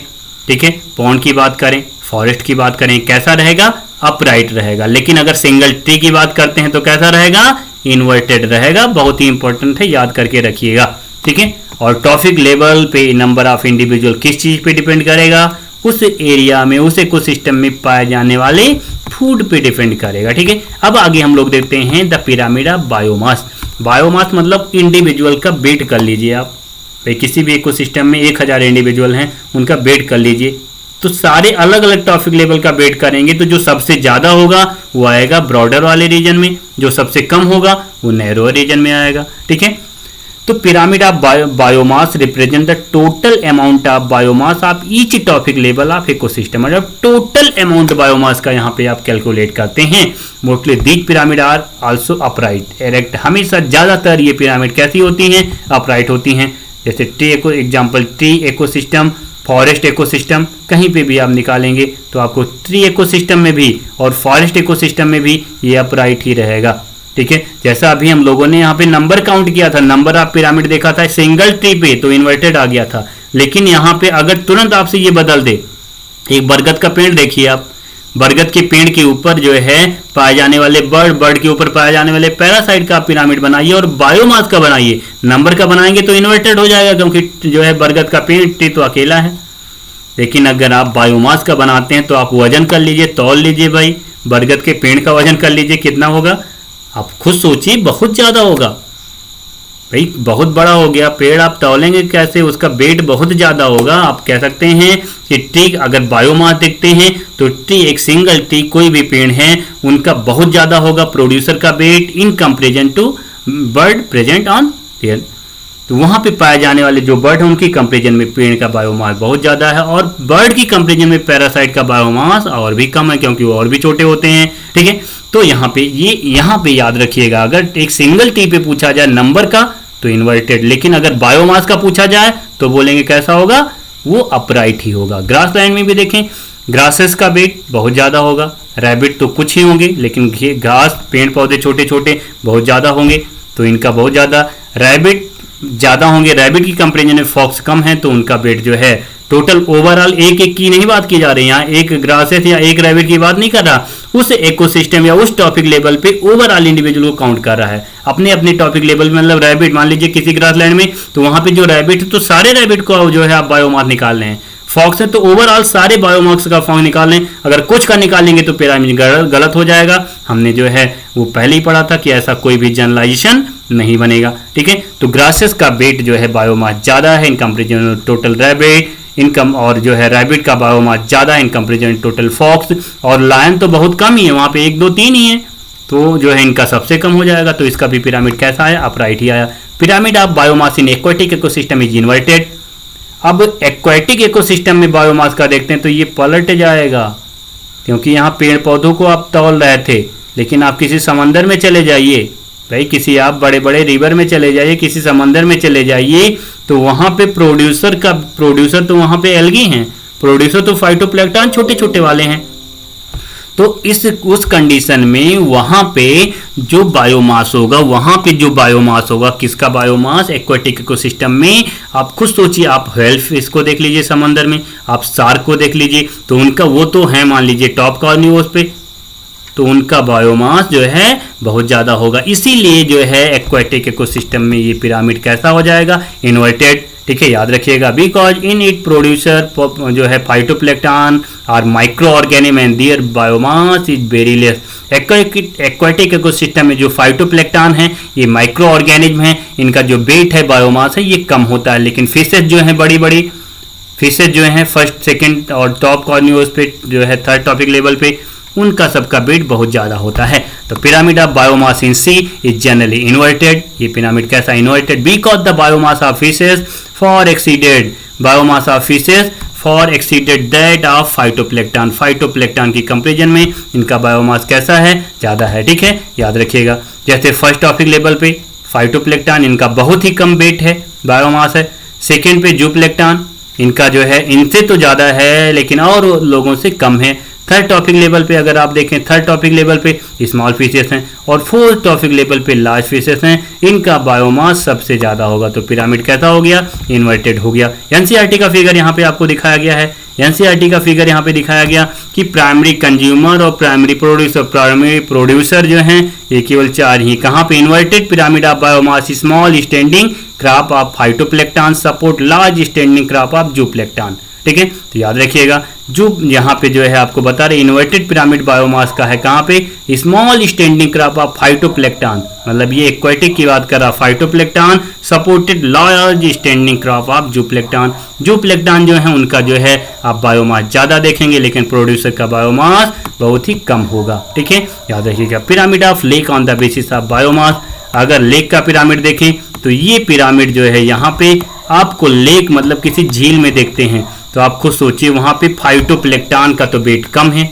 ठीक है, पॉन्ड की बात करें, फॉरेस्ट की बात करें, कैसा रहेगा? अपराइट रहेगा। लेकिन अगर सिंगल ट्री की बात करते हैं तो कैसा रहेगा? इन्वर्टेड रहेगा। बहुत ही इंपॉर्टेंट है, याद करके रखिएगा। ठीक है, और टॉपिक लेवल पे नंबर ऑफ इंडिविजुअल किस चीज पे डिपेंड करेगा? उस एरिया में, उस इकोसिस्टम में पाए जाने वाले फूड पे डिपेंड करेगा। ठीक है, अब आगे हम लोग देखते हैं the pyramid of biomass. Biomass मतलब इंडिविजुअल का वेट कर लीजिए आप। भाई किसी भी इकोसिस्टम में 1000 इंडिविजुअल हैं, उनका वेट कर लीजिए, तो सारे अलग अलग टॉपिक लेवल का वेट करेंगे तो जो सबसे ज्यादा होगा वो आएगा ब्रॉडर वाले रीजन में, जो सबसे कम होगा वो नैरो रीजन में आएगा। ठीक है, तो pyramid of biomass represent the total amount of biomass of each topic level of ecosystem. मतलब टोटल अमाउंट बायोमास का यहाँ पे आप कैलकुलेट करते हैं। Mostly these pyramid are also upright, erect. हमेशा ज्यादातर ये पिरामिड कैसी होती हैं? अपराइट होती हैं। जैसे ट्री इकोसिस्टम, फॉरेस्ट इकोसिस्टम, कहीं पे भी आप निकालेंगे तो आपको ट्री इकोसिस्टम में भी और फॉरेस्ट इकोसिस्टम में भी ये अपराइट ही रहेगा। ठीक है, जैसा अभी हम लोगों ने यहाँ पे नंबर काउंट किया था, नंबर ऑफ पिरामिड देखा था सिंगल ट्री पे तो इन्वर्टेड आ गया था। लेकिन यहाँ पे अगर तुरंत आपसे ये बदल दे, एक बरगद का पेड़ देखिए आप, बरगद के पेड़ के ऊपर जो है पाए जाने वाले बर्ड के ऊपर पाए जाने वाले पैरासाइट का पिरामिड बनाइए और बायोमास का बनाइए। नंबर का बनाएंगे तो इन्वर्टेड हो जाएगा, क्योंकि जो है बरगद का पेड़ तो अकेला है। लेकिन अगर आप बायोमास का बनाते हैं तो आप वजन कर लीजिए, तौल लीजिए भाई, बरगद के पेड़ का वजन कर लीजिए, कितना होगा आप खुद सोचिए, बहुत ज्यादा होगा भाई, बहुत बड़ा हो गया पेड़, आप तौलेंगे कैसे? उसका वेट बहुत ज्यादा होगा। आप कह सकते हैं कि ट्री, अगर बायोमास देखते हैं तो ट्री, एक सिंगल ट्री, कोई भी पेड़ है, उनका बहुत ज्यादा होगा प्रोड्यूसर का weight in comparison to bird present on there. तो वहां पे पाए जाने वाले जो बर्ड है उनकी कंपेरिजन में पेड़ का बायोमास बहुत ज्यादा है, और बर्ड की कंपेरिजन में पैरासाइट का बायोमास और भी कम है, क्योंकि वो और भी छोटे होते हैं। ठीक है, तो यहाँ पे याद रखिएगा, अगर एक सिंगल ट्री पे पूछा जाए नंबर का तो इन्वर्टेड, लेकिन अगर बायोमास का पूछा जाए तो बोलेंगे कैसा होगा? वो अपराइट ही होगा। ग्रासलैंड में भी देखें, ग्रासेस का वेट बहुत ज्यादा होगा, रैबिट तो कुछ ही होंगे, लेकिन घास, पेड़ पौधे छोटे छोटे बहुत ज्यादा होंगे, तो इनका बहुत ज्यादा, रैबिट ज्यादा होंगे, रैबिट की कंपेरिजन में फॉक्स कम है, तो उनका वेट जो है टोटल ओवरऑल एक एक की नहीं बात की जा रही, यहाँ एक ग्रासेस या एक रैबिट की बात नहीं कर रहा, उस इकोसिस्टम या उस टॉपिक लेवल पे ओवरऑल इंडिविजुअल को काउंट कर रहा है अपने अपने टॉपिक लेवल में। मतलब रैबिट मान लीजिए किसी ग्रासलैंड में, तो वहां पे जो रैबिट है तो सारे रैबिट को जो है आप बायोमास निकाल रहे हैं। फॉक्स है तो ओवरऑल सारे बायोमास का फॉक्स निकाल लें, अगर कुछ का निकालेंगे तो पिरामिड गलत हो जाएगा। हमने जो है वो पहले ही पढ़ा था कि ऐसा कोई भी जनरलाइजेशन नहीं बनेगा, ठीक है। तो ग्रासेस का वेट जो है बायोमास ज्यादा है in comparison total rabbit, income और जो है रैबिट का बायोमास ज्यादा है इन कंपेरिजन टोटल फॉक्स, और लायन तो बहुत कम ही है, वहां पे 1 2 3 ही है, तो जो है इनका सबसे कम हो जाएगा। तो इसका भी पिरामिड कैसा आया, अपराइट ही आया। Pyramid of biomass in aquatic ecosystem is inverted. अब एक्वाटिक इकोसिस्टम में बायोमास का देखते हैं तो ये पलट जाएगा, क्योंकि यहाँ पेड़ पौधों को आप तौल रहे थे, लेकिन आप किसी समंदर में चले जाइए भाई, किसी आप बड़े बड़े रिवर में चले जाइए, किसी समंदर में चले जाइए, तो वहां पे प्रोड्यूसर तो वहां पे एल्गी हैं, प्रोड्यूसर तो फाइटोप्लैंक्टन छोटे छोटे वाले हैं। तो उस कंडीशन में वहां पे जो बायोमास होगा, किसका बायोमास, एक्वाटिक इकोसिस्टम में। आप खुद सोचिए, आप व्हेल फिश को देख लीजिए समंदर में, आप शार्क को देख लीजिए, तो उनका वो तो है मान लीजिए टॉप कॉर्नियोस पे, तो उनका बायोमास जो है बहुत ज्यादा होगा। इसीलिए जो है एक्वाटिक इकोसिस्टम में ये पिरामिड कैसा हो जाएगा, इन्वर्टेड, ठीक है, याद रखिएगा। बिकॉज इन इट प्रोड्यूसर जो है फाइटोप्लैंक्टन और micro organism and their biomass is very less. Aquatic ecosystem में जो फाइटोप्लैंक्टन है, ये माइक्रो ऑर्गेनिज्म है, इनका जो वेट है बायोमास है ये कम होता है। लेकिन फिशेज जो है बड़ी बड़ी फिशेज जो है फर्स्ट सेकंड और टॉप कॉर्नियोस पे जो है थर्ड टॉपिक लेवल पे, उनका सबका वेट बहुत ज्यादा होता है। तो pyramid of biomass in sea is generally inverted. ये पिरामिड कैसा, inverted, because the biomass of fishes for exceeded that of phytoplankton. Phytoplankton की कंपेरिजन में इनका बायोमास कैसा है, ज्यादा है, ठीक है, याद रखिएगा। जैसे फर्स्ट टॉपिक लेवल पे फाइटोप्लैंक्टन, इनका बहुत ही कम वेट है, बायोमास है। सेकेंड पे जूप्लैंक्टन, इनका जो है इनसे तो ज्यादा है लेकिन और लोगों से कम है। थर्ड टॉपिक लेवल पे अगर आप देखें, थर्ड टॉपिक लेवल पे स्मॉल फिशेस हैं, और फोर्थ टॉपिक लेवल पे लार्ज फिशेस हैं, इनका बायोमास सबसे ज्यादा होगा। तो पिरामिड कैसा हो गया, इन्वर्टेड हो गया। एनसीईआरटी का फिगर यहाँ पे आपको दिखाया गया है, एनसीईआरटी का फिगर यहाँ पे दिखाया गया कि प्राइमरी कंज्यूमर और प्राइमरी प्रोड्यूसर जो हैं ये केवल 4 ही। कहाँ पे, inverted pyramid of biomass, small standing crop of phytoplankton support large standing crop of जूप्लैंक्टन, ठीक है। तो याद रखिएगा, जो यहाँ पे जो है आपको बता रहे इन्वर्टेड पिरामिड बायोमास का है कहाँ पे, small standing crop of phytoplankton, मतलब ये एक्वाटिक की बात कर रहा, phytoplankton supported large standing crop of जूप्लैंक्टन। जूप्लैंक्टन जो है उनका जो है आप बायोमास ज्यादा देखेंगे, लेकिन प्रोड्यूसर का बायोमास बहुत ही कम होगा, ठीक है, याद रखिएगा। Pyramid of lake on the basis of biomass, अगर लेक का पिरामिड देखें तो ये पिरामिड जो है यहाँ पे आपको लेक मतलब किसी झील में देखते हैं, तो आप खुद सोचिए वहां पे फाइटोप्लैंक्टन का तो वेट कम है,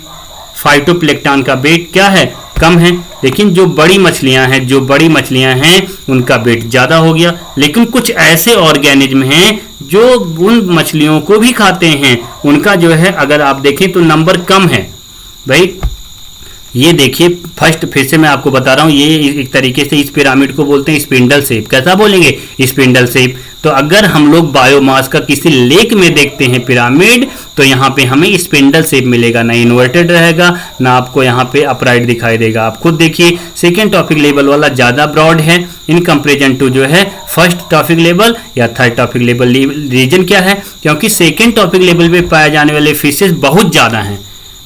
फाइटोप्लैंक्टन का वेट क्या है, कम है। लेकिन जो बड़ी मछलियां हैं उनका वेट ज्यादा हो गया। लेकिन कुछ ऐसे ऑर्गेनिज्म हैं जो उन मछलियों को भी खाते हैं, उनका जो है अगर आप देखें तो नंबर कम है। भाई ये देखिए, फर्स्ट फिर से मैं आपको बता रहा हूँ, ये एक तरीके से इस पिरामिड को बोलते हैं स्पिंडल शेप। कैसा बोलेंगे, स्पिंडल शेप। तो अगर हम लोग बायोमास का किसी लेक में देखते हैं पिरामिड, तो यहाँ पे हमें स्पिंडल शेप मिलेगा, ना इन्वर्टेड रहेगा, ना आपको यहाँ पे अपराइट दिखाई देगा। आप खुद देखिए, सेकेंड टॉपिक लेवल वाला ज्यादा ब्रॉड है इन कंपेरिजन टू जो है फर्स्ट टॉपिक लेवल या थर्ड टॉपिक लेवल। रीजन क्या है, क्योंकि सेकेंड टॉपिक लेवल पे पाए जाने वाले फिशेस बहुत ज्यादा हैं,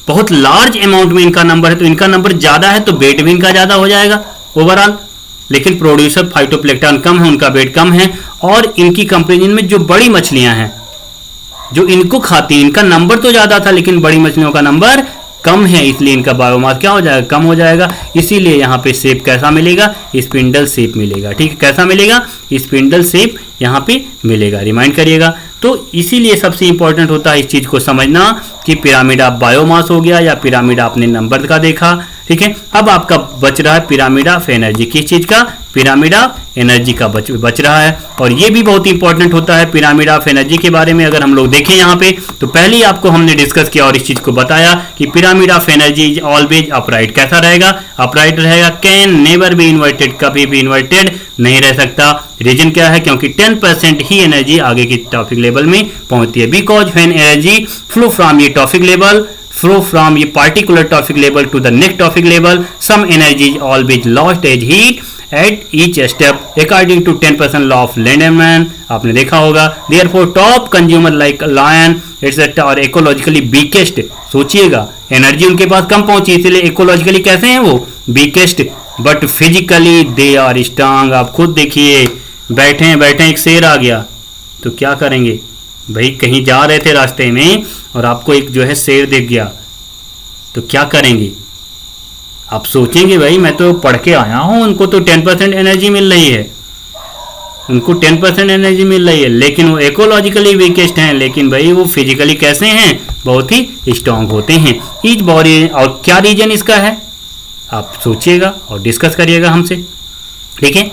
बहुत लार्ज अमाउंट में इनका नंबर है, तो इनका नंबर ज्यादा है तो वेट भी इनका ज्यादा हो जाएगा ओवरऑल। लेकिन प्रोड्यूसर फाइटोप्लैंक्टन कम है, उनका वेट कम है, और इनकी कंपेरिजन में जो बड़ी मछलियां हैं जो इनको खाती हैं, इनका नंबर तो ज्यादा था लेकिन बड़ी मछलियों का नंबर कम है, इसलिए इनका बायोमास क्या हो जाएगा, कम हो जाएगा। इसीलिए यहाँ पे शेप कैसा मिलेगा, स्पिंडल शेप मिलेगा, ठीक है, कैसा मिलेगा, स्पिंडल शेप यहाँ पे मिलेगा, रिमाइंड करिएगा। तो इसीलिए सबसे इंपॉर्टेंट होता है इस चीज को समझना कि पिरामिड ऑफ बायोमास हो गया या पिरामिड आपने नंबर का देखा, ठीक है। अब आपका बच रहा है पिरामिड ऑफ एनर्जी, किस चीज का, पिरामिड ऑफ एनर्जी का बच रहा है। और ये भी बहुत इंपॉर्टेंट होता है पिरामिड ऑफ एनर्जी के बारे में। अगर हम लोग देखें यहाँ पे तो पहले ही आपको हमने डिस्कस किया और इस चीज को बताया कि pyramid of energy is always upright. कैसा रहेगा? अपराइट रहेगा। कैन नेवर बी इन्वर्टेड, कभी भी इन्वर्टेड नहीं रह सकता। रीजन क्या है? क्योंकि 10% ही एनर्जी आगे की टॉपिक लेवल में पहुंचती है। Because when energy flow from ये trophic level flow from a particular topic level to the next topic level, some energy is always lost as heat at each step according to 10% law of Lindemann। आपने देखा होगा। therefore top consumer like lion etc और ecologically weakest, सोचिएगा energy उनके पास कम पहुंची इसलिए ecologically कैसे हैं वो? weakest, but physically they are strong। आप खुद देखिए, बैठे एक शेर आ गया तो क्या करेंगे भाई? कहीं जा रहे थे रास्ते में और आपको एक जो है शेर दिख गया तो क्या करेंगे? आप सोचेंगे भाई मैं तो पढ़ के आया हूं, उनको तो 10% एनर्जी मिल रही है, उनको 10% एनर्जी मिल रही है, लेकिन वो इकोलॉजिकली वीकेस्ट हैं, लेकिन भाई वो फिजिकली कैसे हैं? बहुत ही स्ट्रांग होते हैं। ईच बॉडी, और क्या रीजन इसका है आप सोचिएगा और डिस्कस करिएगा हमसे, ठीक है।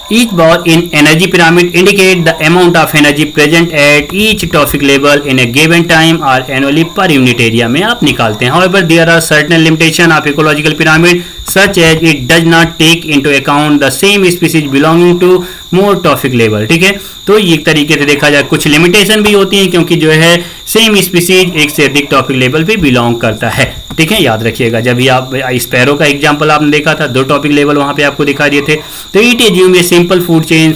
Each bar in energy pyramid indicate the amount of energy present at each trophic level in a given time or annually per unit area में आप निकालते हैं। However, there are certain limitation of ecological pyramid such as it does not take into account the same species belonging to more trophic level। ठीक है, तो एक तरीके से देखा जाए कुछ लिमिटेशन भी होती हैं क्योंकि जो है सेम स्पीसीज एक से अधिक टॉपिक लेवल पे बिलोंग करता है। ठीक है, याद रखिएगा। जब भी आप स्पैरो का एग्जांपल आपने देखा था, 2 टॉपिक लेवल वहां पे आपको दिखा दिए थे। तो it assume a simple food chain,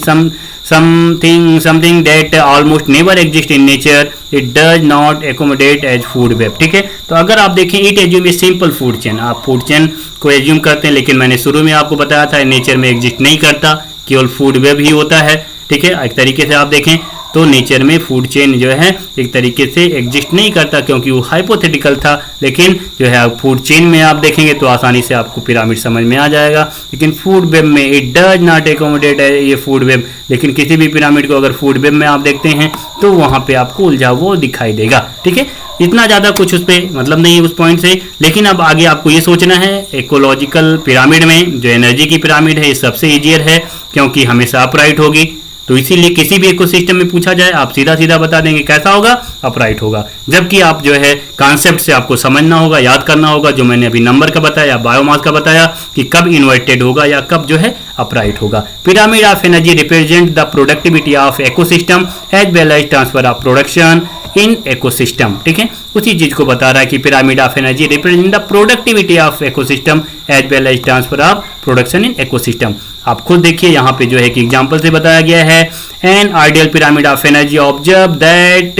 something that almost never exist in nature, it does not accommodate as food web। ठीक है, तो अगर आप देखें it assume a simple food chain, आप फूड चेन को एज्यूम करते हैं, लेकिन मैंने शुरू में आपको बताया था नेचर में एग्जिस्ट नहीं करता, केवल फूड वेब ही होता है। ठीक है, एक तरीके से आप देखें तो नेचर में फूड चेन जो है एक तरीके से एग्जिस्ट नहीं करता क्योंकि वो हाइपोथेटिकल था, लेकिन जो है फूड चेन में आप देखेंगे तो आसानी से आपको पिरामिड समझ में आ जाएगा। लेकिन फूड वेब में इट डज नॉट एकोमोडेट ये फूड वेब, लेकिन किसी भी पिरामिड को अगर फूड वेब में आप देखते हैं तो वहां पे आपको उलझा वो दिखाई देगा। ठीक है, इतना ज़्यादा कुछ उस पर मतलब नहीं है उस पॉइंट से। लेकिन अब आगे आपको ये सोचना है इकोलॉजिकल पिरामिड में जो एनर्जी की पिरामिड है ये सबसे ईजियर है क्योंकि हमेशा अपराइट होगी। तो इसीलिए किसी भी इकोसिस्टम में पूछा जाए आप सीधा सीधा बता देंगे कैसा होगा, अपराइट होगा। जबकि आप जो है कॉन्सेप्ट से आपको समझना होगा, याद करना होगा, जो मैंने अभी नंबर का बताया, बायोमास का बताया कि कब इन्वर्टेड होगा या कब जो है अपराइट होगा। Pyramid of energy represent the productivity of ecosystem as well as transfer of production in ecosystem. ठीक है, उसी चीज को बता रहा है कि pyramid of energy represent the productivity of ecosystem as well as transfer of production in ecosystem. आप खुद देखिए यहाँ पे जो है कि एग्जांपल से बताया गया है। An ideal pyramid of energy observe that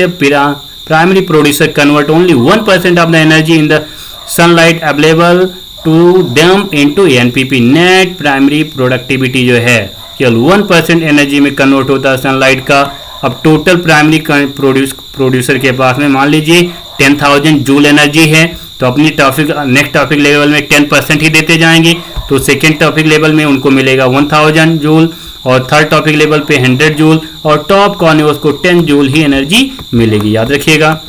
primary producer convert only 1% of the energy in the sunlight available to them into NPP. Net primary productivity जो है केवल 1% एनर्जी में कन्वर्ट होता है सनलाइट का। अब टोटल प्राइमरी प्रोड्यूसर के पास में मान लीजिए 10,000 जूल एनर्जी है, तो अपनी टॉपिक नेक्स्ट टॉपिक लेवल में 10% ही देते जाएंगे, तो सेकेंड टॉपिक लेवल में उनको मिलेगा 1000 जूल और थर्ड टॉपिक लेवल पे 100 जूल और टॉप कॉर्निवस को 10 जूल ही एनर्जी मिलेगी, याद रखिएगा।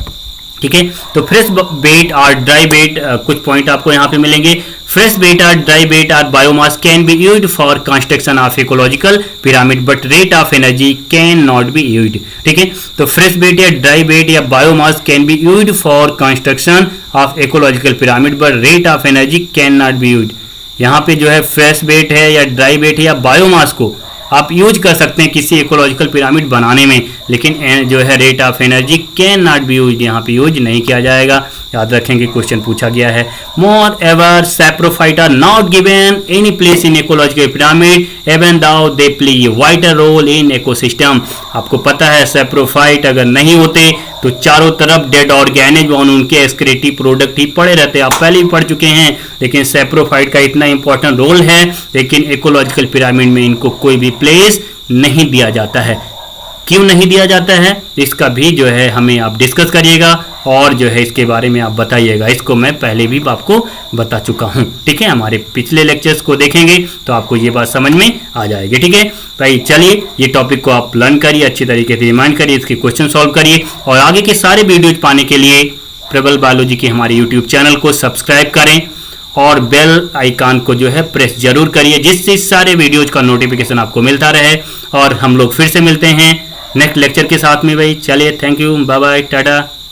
ठीक है, तो फ्रेश बेट और ड्राई बेट कुछ पॉइंट आपको यहाँ पे मिलेंगे। फ्रेश बेट और ड्राई बेट और biomass can be used for construction of ecological pyramid but rate of energy can not be used. ठीक है, तो फ्रेश बेट या ड्राई बेट या biomass can be used for construction of ecological pyramid but rate of energy can not be used. यहाँ पे जो है fresh बेट है या ड्राई बेट है या बायोमास को आप यूज कर सकते हैं किसी इकोलॉजिकल पिरामिड बनाने में, लेकिन जो है rate of energy can not be use, यहाँ पे यूज नहीं किया जाएगा। याद रखेंगे क्वेश्चन पूछा गया है। Moreover saprophyte are not given any place in ecological pyramid even though they play a vital role in ecosystem. आपको पता है सैप्रोफाइट अगर नहीं होते तो चारों तरफ डेड ऑर्गेनिज और उनके एक्सक्रीटिव प्रोडक्ट ही पड़े रहते, आप पहले ही पढ़ चुके हैं। लेकिन सैप्रोफाइट का इतना इंपॉर्टेंट रोल है, लेकिन इकोलॉजिकल पिरामिड में इनको कोई भी प्लेस नहीं दिया जाता है। क्यों नहीं दिया जाता है इसका भी जो है हमें आप डिस्कस करिएगा और जो है इसके बारे में आप बताइएगा। इसको मैं पहले भी आपको बता चुका हूं। ठीक है, हमारे पिछले लेक्चर्स को देखेंगे तो आपको ये बात समझ में आ जाएगी। ठीक है भाई, चलिए ये टॉपिक को आप लर्न करिए, अच्छी तरीके से रिमाइंड करिए, इसके क्वेश्चन सॉल्व करिए और आगे के सारे वीडियोज पाने के लिए प्रबल बायोलॉजी के हमारे यूट्यूब चैनल को सब्सक्राइब करें और बेल आइकन को जो है प्रेस जरूर करिए, जिससे सारे वीडियोज का नोटिफिकेशन आपको मिलता रहे। और हम लोग फिर से मिलते हैं नेक्स्ट लेक्चर के साथ में भाई। चलिए, thank you, bye bye, Tata.